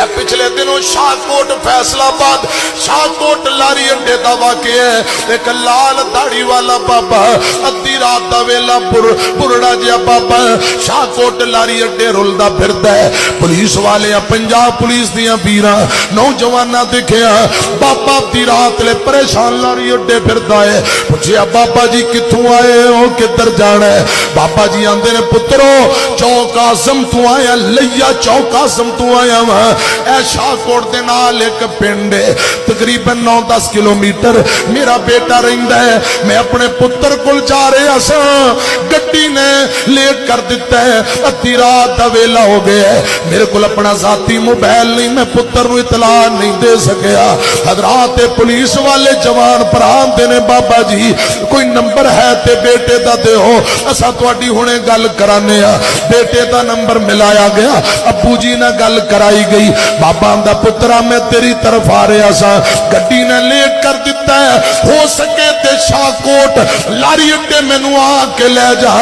पिछले दिनों शाहकोट फैसलाबाद शाहकोट लारी अड्डे का वाकया है। एक लाल दाढ़ी वाला बाबा अद्धी रात का वेला बुरड़ा जिहा बाबा शाहकोट लारी अड्डे रुलदा फिरदा है। पुलिस वाले पंजाब पुलिस दियां वीरां नौजवाना दिखिया बाबा अद्धी रात ले परेशान लारी अड्डे फिरदा है। पूछया बाबा जी कित्थों आए हो, किधर जाना है? बाबा जी आंदे ने पुत्रो चौक आजम तू आया, लैया चौक आजम तू आया वा। ऐ शाहकोट दे नाल एक पिंड है तकरीबन 9-10 किलोमीटर मेरा बेटा रहिंदा है। मैं अपने पुत्र कोल जा रहा सा, गड्डी ने लेट कर दिता है, अद्धी रात दा वेला हो गया है। मेरे को अपना जाती मोबाइल नहीं, मैं पुत्र नूं इतला नहीं दे सकिया। हजरात पुलिस वाले जवान भरा आंदे ने बाबा जी कोई नंबर है ते बेटे दा दे हो, असा तुहाडी हुणे गल कराने आ। बेटे दा नंबर मिलाया गया, अब्बू जी ने गल कराई गई। बाबा आंदा पुत्रा मैं तेरी तरफ आ रहा सा, गड्डी ने लेट कर दिता है, हो सके ते शाहकोट लारी अड्डे मैनू आके ले जा।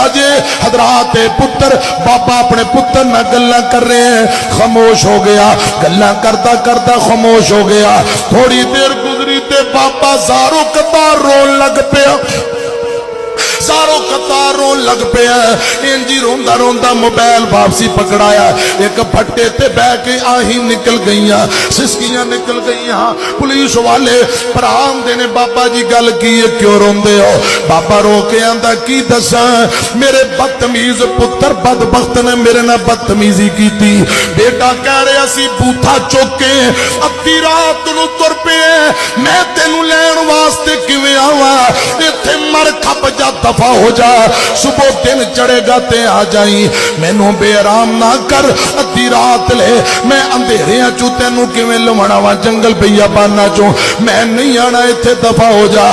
अजे हजरात पुत्र बाबा अपने पुत्र ना गल्लां कर रहे हैं, खामोश हो गया। गल्लां करता करता खामोश हो गया। थोड़ी देर गुजरी ते बाबा ज़ारो कतार रोन लग पिया, सारों कतार रोन लग पिया। इंजी रोंदा रोंदा मोबाइल वापसी पकड़ाया, एक फट्टे ते बह के आही निकल गईयां, सिसकियां निकल गईयां। पुलिस वाले भराम देने बाबा जी गल की है, क्यों रोंदे हो? बाबा रो के आंदा की दसा, मेरे बदतमीज पुत्र बदबख्त ने मेरे नाल बदतमीजी की थी। बेटा कह रहा सी बूथा चुक के अद्धी रात नूं तुर पे, मैं तेनू लैण वास्ते किवें आवां? इत्थे मर खप जा, दफा हो जा, सुबह दिन चढ़ेगा ते आ जाई। मैनू बेआराम ना कर, अद्धी रात ले मैं अंधेरिया चू तेनू किवें लवाणा वा, जंगल बियाबाना चो मैं नहीं आना, इत्थे दफा हो जा।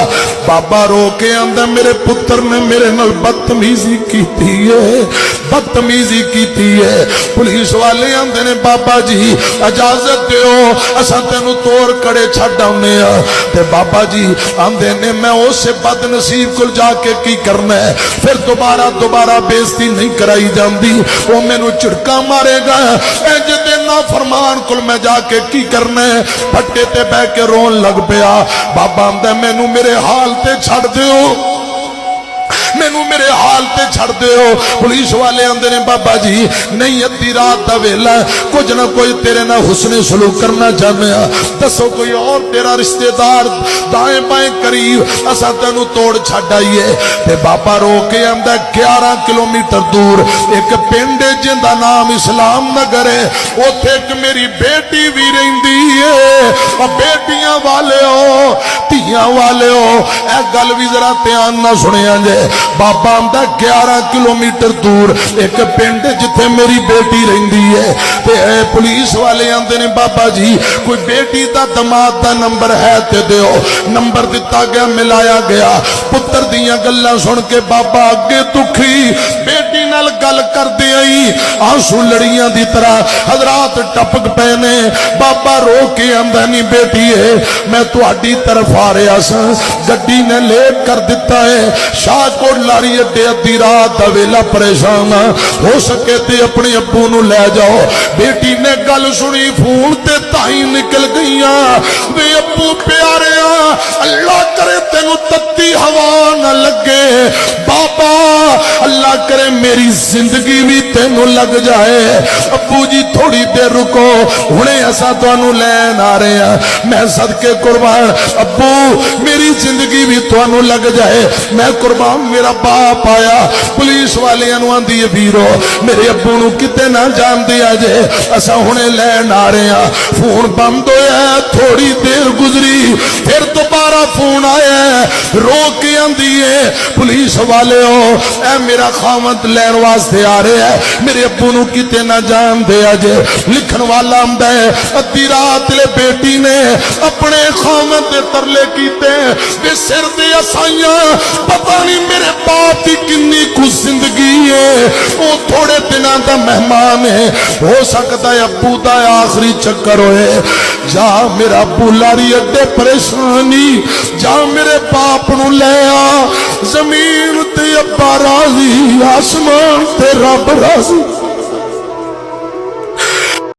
बाबा रो के आंदा मेरे पुत्र ने मेरे नाल बदतमीजी कीती है, बदतमीजी कीती है। पुलिस वाले आंदे ने बाबा जी इजाजत दिओ असां तेनू तोड़ कड़े छड्ड आउने आ। ते बाबा जी आंदे ने मैं उस बदनसीब कोल जाके की करना है, फिर दोबारा बेइज्जती नहीं कराई जाती, वो मैनू झिड़का मारेगा। इंज दे नाफरमान कोल मैं जाके की करना है? फट्टे ते बह के रोन लग पिया। बाबा आंदा मैनू मेरे हाल ते छड्ड दिओ, मैनू मेरे हाल ते छड़ दो। पुलिस वाले आंदे ने बाबा जी नहीं अद्धी रात दा वेला, कुछ ना कोई तेरे नाल हुस्ने सलूक करना चाहते हैं, दसो कोई और तेरा रिश्तेदार दाएं बाएं करीब, असा तेनू तोड़ छड्ड आईए। ते बाबा रो के आंदा 11 किलोमीटर दूर एक पिंड जिंदा नाम इस्लाम नगर है, उत्थे एक मेरी बेटी भी रहिंदी है। बेटियां वाले हो, धियां वाले हो, ए गल भी जरा ध्यान ना सुनिया जे। बाबा आंदा 11 किलोमीटर दूर एक पिंड जिथे मेरी बेटी रहिंदी है। ते पुलिस वाले आंदे ने बाबा जी कोई बेटी दा दमाद दा नंबर है ते दिओ। नंबर दिता गया, मिलाया गया। पुत्र दियां गल्लां सुन के बाबा अगे दुखी बेटी नाल गल करदे आई आंसू लड़ियां दी तरह हजरात टपक पे ने। बाबा रो के आंदा नहीं बेटी है मैं तुहाडी तरफ आ रहा सा, गड्डी ने लेट कर दिता है, शाहकोट लारी अड्डे अद्धी रात दा वेला, परेशान हो सके ते अपने अब्बू नू ले जाओ। बेटी ने गल सुनी, फोन ते ताई निकल गईयां, वे अब्बू प्यारिया अल्लाह करे तेनू तत्ती हवा न लगे, बाबा अल्लाह करे मेरी जिंदगी भी तेनू लग जाए। अब्बू जी थोड़ी देर रुको, हुणे असा तुहानू लैन आ रहे हैं, मैं सदके कुर्बान, अब्बू मेरी जिंदगी भी तुहानू लग जाए, मैं कुर्बान मेरा बाप आया। पुलिस वाले आंदी है वीरो मेरे अब्बू नू किते ना जान दिया जे, असा हुणे लैन आ रहे हैं। फोन बंद होया, थोड़ी देर गुजरी फिर दोबारा फोन आया, रो के आंदी है पुलिस वाले हो ऐ मेरा खामत लैन वास्ते आ रहे है, मेरे अब्बू नू किते ना जान दिया जे। लिखन वाला आंदा है अद्धी रात ले बेटी ने अपने खामत दे तरले कीते, वे सिर दे असाइयां पता नहीं मेरे बाप की किन्नी कुछ जिंदगी है, वो थोड़े दिनों का मेहमान है, हो सकता है अब्बू का आखिरी चक्कर होए। जा मेरा अब्बू लारी अड्डे परेशानी, जा मेरे बाप नू ले आ, जमीन ते अब्बा राजी, आसमान ते रब राजी।